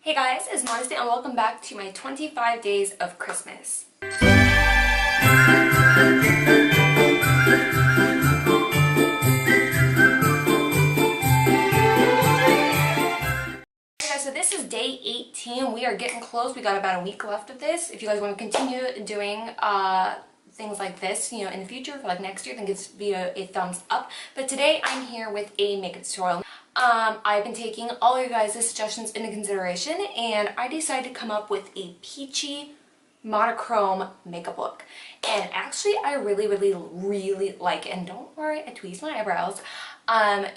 Hey guys, it's Modesty and welcome back to my 25 days of Christmas. So this is day 18. We are getting close. We got about a week left of this. If you guys want to continue doing things like this, you know, in the future for like next year, then give this video a thumbs up. But today I'm here with a makeup tutorial. I've been taking all of your guys' suggestions into consideration and I decided to come up with a peachy monochrome makeup look. And actually I really like it. And don't worry, I tweezed my eyebrows.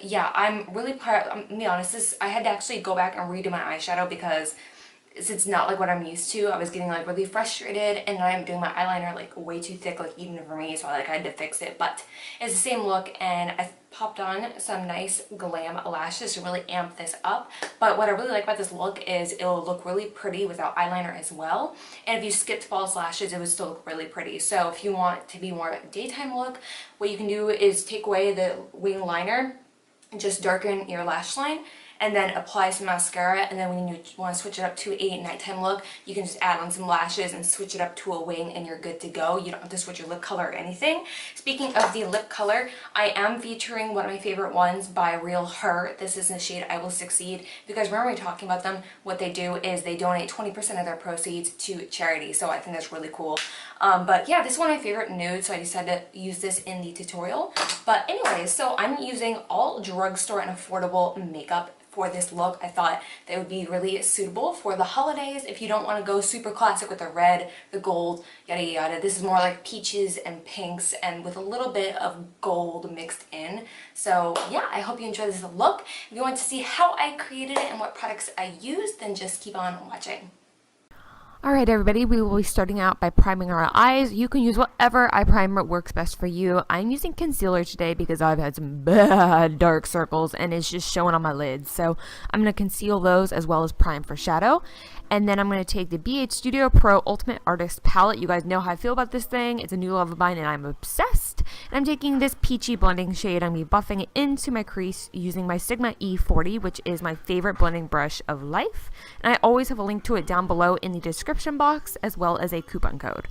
Yeah, I'm really proud. I'm gonna be honest, I had to actually go back and redo my eyeshadow because it's not like what I'm used to. I was getting like really frustrated and I'm doing my eyeliner like way too thick, like even for me, so I had to fix it. But it's the same look and I popped on some nice glam lashes to really amp this up. But what I really like about this look is it'll look really pretty without eyeliner as well. And if you skipped false lashes, it would still look really pretty. So if you want to be more of a daytime look, what you can do is take away the wing liner and just darken your lash line and then apply some mascara, and then when you want to switch it up to a nighttime look, you can just add on some lashes and switch it up to a wing and you're good to go. You don't have to switch your lip color or anything. Speaking of the lip color, I am featuring one of my favorite ones by Real Her. This is in the shade I Will Succeed, because remember we talking about them, what they do is they donate 20% of their proceeds to charity, so I think that's really cool. But yeah, this is one of my favorite nudes, so I decided to use this in the tutorial. But anyway, so I'm using all drugstore and affordable makeup for this look. I thought they would be really suitable for the holidays if you don't want to go super classic with the red, the gold, yada yada. This is more like peaches and pinks and with a little bit of gold mixed in. So yeah, I hope you enjoy this look. If you want to see how I created it and what products I used, then just keep on watching. Alright everybody, we will be starting out by priming our eyes. You can use whatever eye primer works best for you. I'm using concealer today because I've had some bad dark circles and it's just showing on my lids. So I'm going to conceal those as well as prime for shadow. And then I'm going to take the BH Studio Pro Ultimate Artist Palette. You guys know how I feel about this thing. It's a new love of mine and I'm obsessed. And I'm taking this peachy blending shade. I'm going to be buffing it into my crease using my Sigma E40, which is my favorite blending brush of life. And I always have a link to it down below in the description box as well as a coupon code.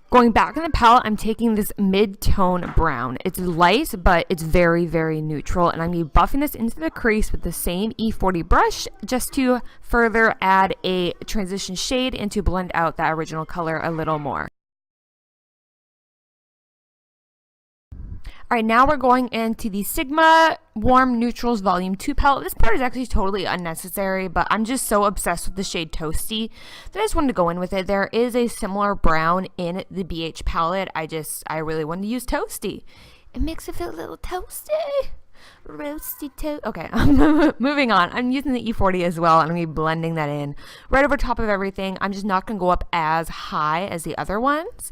Going back in the palette, I'm taking this mid-tone brown. It's light, but it's very neutral. And I'm going to be buffing this into the crease with the same E40 brush just to further add a transition shade and to blend out that original color a little more. Alright, now we're going into the Sigma Warm Neutrals Volume 2 palette. This part is actually totally unnecessary, but I'm just so obsessed with the shade Toasty that I just wanted to go in with it. There is a similar brown in the BH palette. I really wanted to use Toasty. It makes it feel a little toasty. Roasty toast. Okay, moving on. I'm using the E40 as well, and I'm going to be blending that in right over top of everything. I'm just not going to go up as high as the other ones.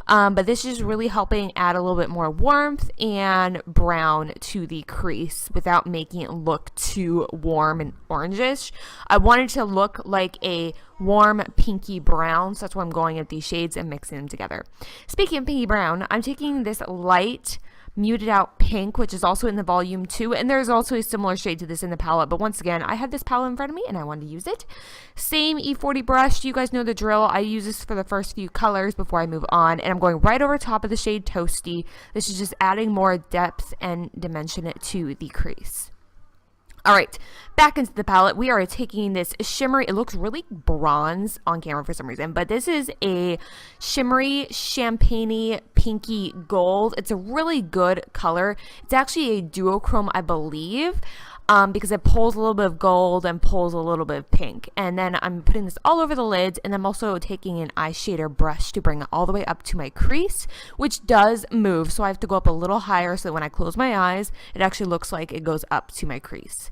But this is really helping add a little bit more warmth and brown to the crease without making it look too warm and orangish. I wanted to look like a warm pinky brown, so that's why I'm going at these shades and mixing them together. Speaking of pinky brown, I'm taking this light muted out pink, which is also in the volume 2, and there's also a similar shade to this in the palette, but once again I had this palette in front of me and I wanted to use it. Same E40 brush, you guys know the drill. I use this for the first few colors before I move on, and I'm going right over top of the shade Toasty. This is just adding more depth and dimension to the crease. Alright, back into the palette. We are taking this shimmery, it looks really bronze on camera for some reason, but this is a shimmery, champagne-y, pinky gold. It's a really good color. It's actually a duochrome, I believe, because it pulls a little bit of gold and pulls a little bit of pink. And then I'm putting this all over the lids, and I'm also taking an eye shader brush to bring it all the way up to my crease, which does move, so I have to go up a little higher so that when I close my eyes, it actually looks like it goes up to my crease.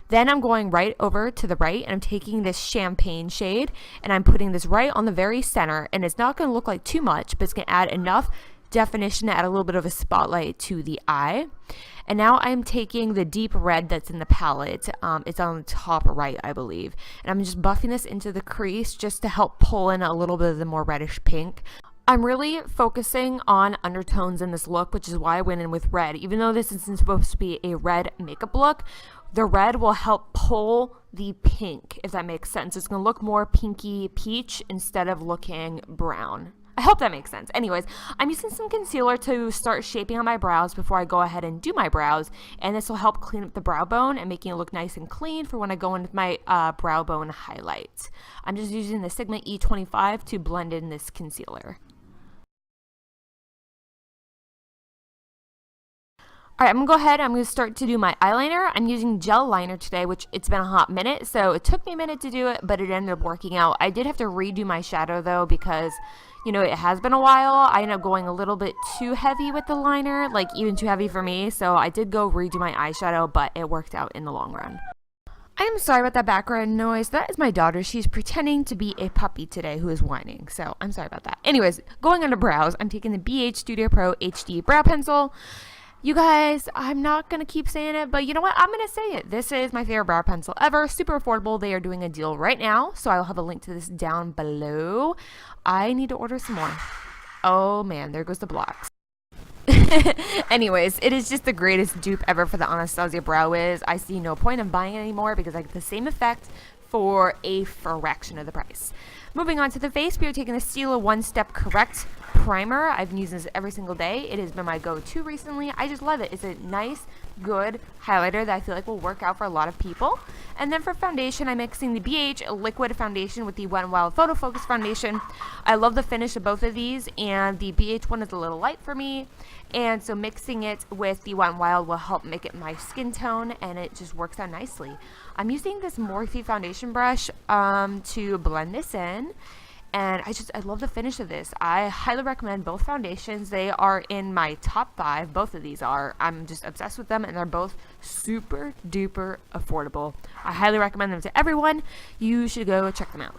Then I'm going right over to the right and I'm taking this champagne shade and I'm putting this right on the very center, and it's not going to look like too much, but it's going to add enough definition to add a little bit of a spotlight to the eye. And now I'm taking the deep red that's in the palette. It's on the top right, I believe. And I'm just buffing this into the crease just to help pull in a little bit of the more reddish pink. I'm really focusing on undertones in this look, which is why I went in with red. Even though this isn't supposed to be a red makeup look, the red will help pull the pink, if that makes sense. It's going to look more pinky peach instead of looking brown. I hope that makes sense. Anyways, I'm using some concealer to start shaping on my brows before I go ahead and do my brows. And this will help clean up the brow bone and making it look nice and clean for when I go in with my brow bone highlight. I'm just using the Sigma E25 to blend in this concealer. Alright, I'm going to go ahead, I'm going to start to do my eyeliner. I'm using gel liner today, which it's been a hot minute, so it took me a minute to do it, but it ended up working out. I did have to redo my shadow though, because, you know, it has been a while. I ended up going a little bit too heavy with the liner, like even too heavy for me, so I did go redo my eyeshadow, but it worked out in the long run. I am sorry about that background noise. That is my daughter. She's pretending to be a puppy today who is whining, so I'm sorry about that. Anyways, going on to brows, I'm taking the BH Studio Pro HD Brow Pencil. You guys, I'm not going to keep saying it, but you know what? I'm going to say it. This is my favorite brow pencil ever. Super affordable. They are doing a deal right now, so I'll have a link to this down below. I need to order some more. Oh man, there goes the blocks. Anyways, it is just the greatest dupe ever for the Anastasia Brow Wiz. I see no point in buying it anymore because I get the same effect for a fraction of the price. Moving on to the face, we are taking the Stila One Step Correct Primer. I've been using this every single day. It has been my go-to recently. I just love it. It's a nice, good highlighter that I feel like will work out for a lot of people. And then for foundation, I'm mixing the BH Liquid Foundation with the Wet n Wild Photo Focus Foundation. I love the finish of both of these, and the BH one is a little light for me. And so mixing it with the Wet n Wild will help make it my skin tone, and it just works out nicely. I'm using this Morphe foundation brush to blend this in. And I love the finish of this. I highly recommend both foundations. They are in my top 5. Both of these are. I'm just obsessed with them, and they're both super duper affordable. I highly recommend them to everyone. You should go check them out.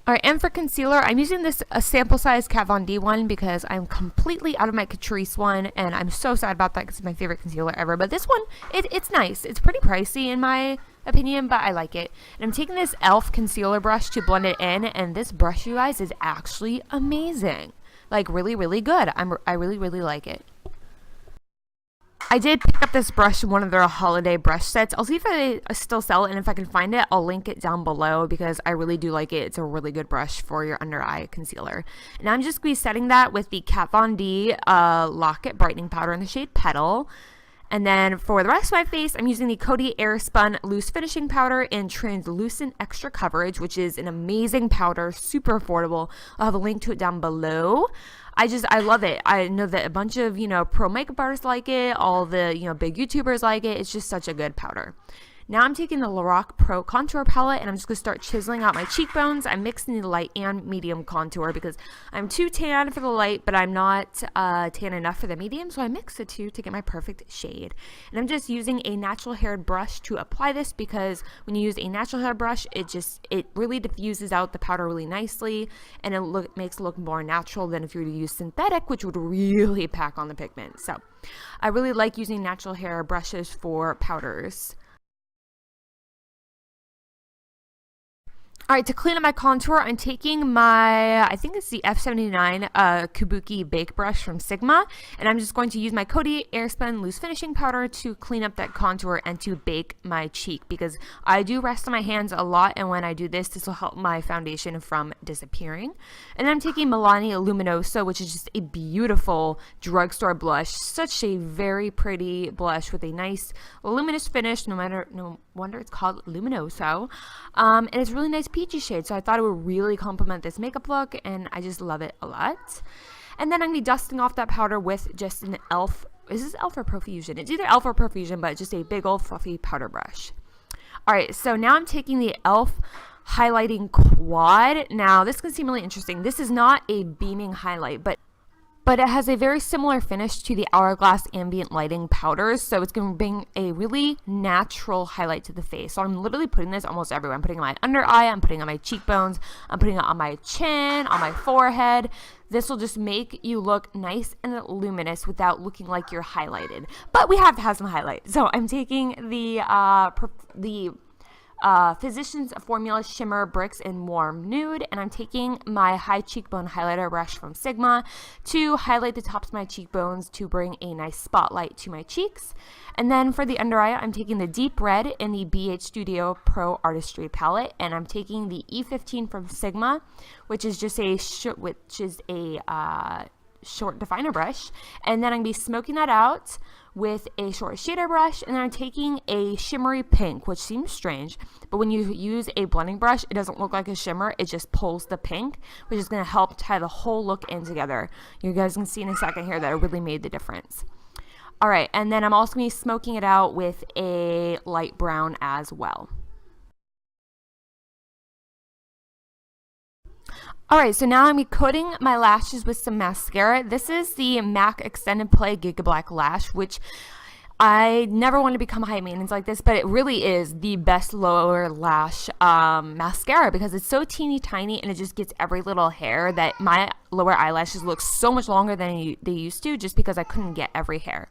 Alright, and for concealer, I'm using this a sample size Kat Von D one because I'm completely out of my Catrice one, and I'm so sad about that because it's my favorite concealer ever. But this one, it's nice. It's pretty pricey in my opinion, but I like it. And I'm taking this e.l.f. concealer brush to blend it in, and this brush, you guys, is actually amazing. Like, really, really good. I really, really like it. I did pick up this brush in one of their holiday brush sets. I'll see if I still sell it, and if I can find it, I'll link it down below because I really do like it. It's a really good brush for your under eye concealer. And I'm just going to be setting that with the Kat Von D Lock-It Brightening Powder in the shade Petal. And then for the rest of my face, I'm using the Coty Airspun Loose Finishing Powder in Translucent Extra Coverage, which is an amazing powder, super affordable. I'll have a link to it down below. I love it. I know that a bunch of, pro makeup artists like it. All the, big YouTubers like it. It's just such a good powder. Now I'm taking the Lorac Pro Contour Palette, and I'm just going to start chiseling out my cheekbones. I'm mixing the light and medium contour because I'm too tan for the light, but I'm not tan enough for the medium, so I mix the two to get my perfect shade. And I'm just using a natural haired brush to apply this because when you use a natural hair brush, it really diffuses out the powder really nicely, and it makes it look more natural than if you were to use synthetic, which would really pack on the pigment. So I really like using natural hair brushes for powders. Alright, to clean up my contour, I'm taking my, I think it's the F79 Kabuki Bake Brush from Sigma, and I'm just going to use my Coty Airspun Loose Finishing Powder to clean up that contour and to bake my cheek, because I do rest on my hands a lot, and when I do this, this will help my foundation from disappearing. And then I'm taking Milani Luminoso, which is just a beautiful drugstore blush, such a very pretty blush with a nice luminous finish, no wonder it's called Luminoso, and it's really nice peachy shade, so I thought it would really complement this makeup look, and I just love it a lot. And then I'm going to be dusting off that powder with just an e.l.f. Is this e.l.f. or Profusion? It's either e.l.f. or Profusion, but just a big old fluffy powder brush. Alright, so now I'm taking the e.l.f. Highlighting Quad. Now, this can seem really interesting. This is not a beaming highlight, but it has a very similar finish to the Hourglass Ambient Lighting powders, so it's going to bring a really natural highlight to the face. So I'm literally putting this almost everywhere. I'm putting it on my under eye, I'm putting it on my cheekbones, I'm putting it on my chin, on my forehead. This will just make you look nice and luminous without looking like you're highlighted. But we have to have some highlight. So I'm taking the Physicians Formula Shimmer Bricks in Warm Nude, and I'm taking my high cheekbone highlighter brush from Sigma to highlight the tops of my cheekbones to bring a nice spotlight to my cheeks. And then for the under eye, I'm taking the deep red in the BH Studio Pro Artistry palette, and I'm taking the E15 from Sigma, which is just a short definer brush, and then I'm going to be smoking that out with a short shader brush, and then I'm taking a shimmery pink, which seems strange, but when you use a blending brush, it doesn't look like a shimmer, it just pulls the pink, which is going to help tie the whole look in together. You guys can see in a second here that it really made the difference. Alright, and then I'm also going to be smoking it out with a light brown as well. Alright, so now I'm coating my lashes with some mascara. This is the MAC Extended Play Giga Black Lash, which I never want to become high maintenance like this, but it really is the best lower lash mascara because it's so teeny tiny and it just gets every little hair that my lower eyelashes look so much longer than they used to just because I couldn't get every hair.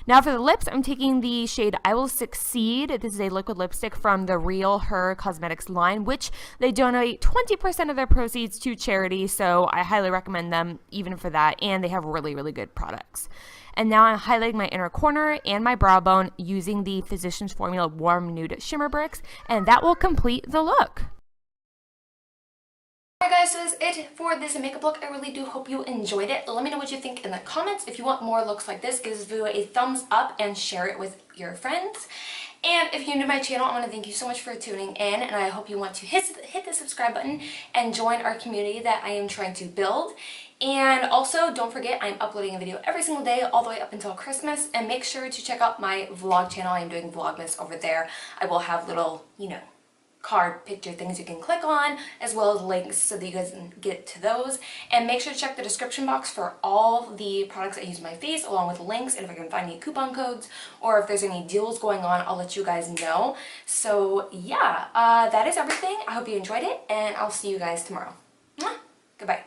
Now for the lips, I'm taking the shade I Will Succeed. This is a liquid lipstick from the Real Her Cosmetics line, which they donate 20% of their proceeds to charity, so I highly recommend them even for that, and they have really, really good products. And now I'm highlighting my inner corner and my brow bone using the Physicians Formula Warm Nude Shimmer Bricks, and that will complete the look. Alright guys, so that's it for this makeup look. I really do hope you enjoyed it. Let me know what you think in the comments. If you want more looks like this, give this video a thumbs up and share it with your friends. And if you're new to my channel, I want to thank you so much for tuning in, and I hope you want to hit the subscribe button and join our community that I am trying to build. And also, don't forget, I'm uploading a video every single day all the way up until Christmas, and make sure to check out my vlog channel. I'm doing Vlogmas over there. I will have little, card picture things you can click on, as well as links so that you guys can get to those. And make sure to check the description box for all the products I use on my face, along with links, and if I can find any coupon codes or if there's any deals going on, I'll let you guys know. So yeah, that is everything. I hope you enjoyed it, and I'll see you guys tomorrow. Mwah! Goodbye.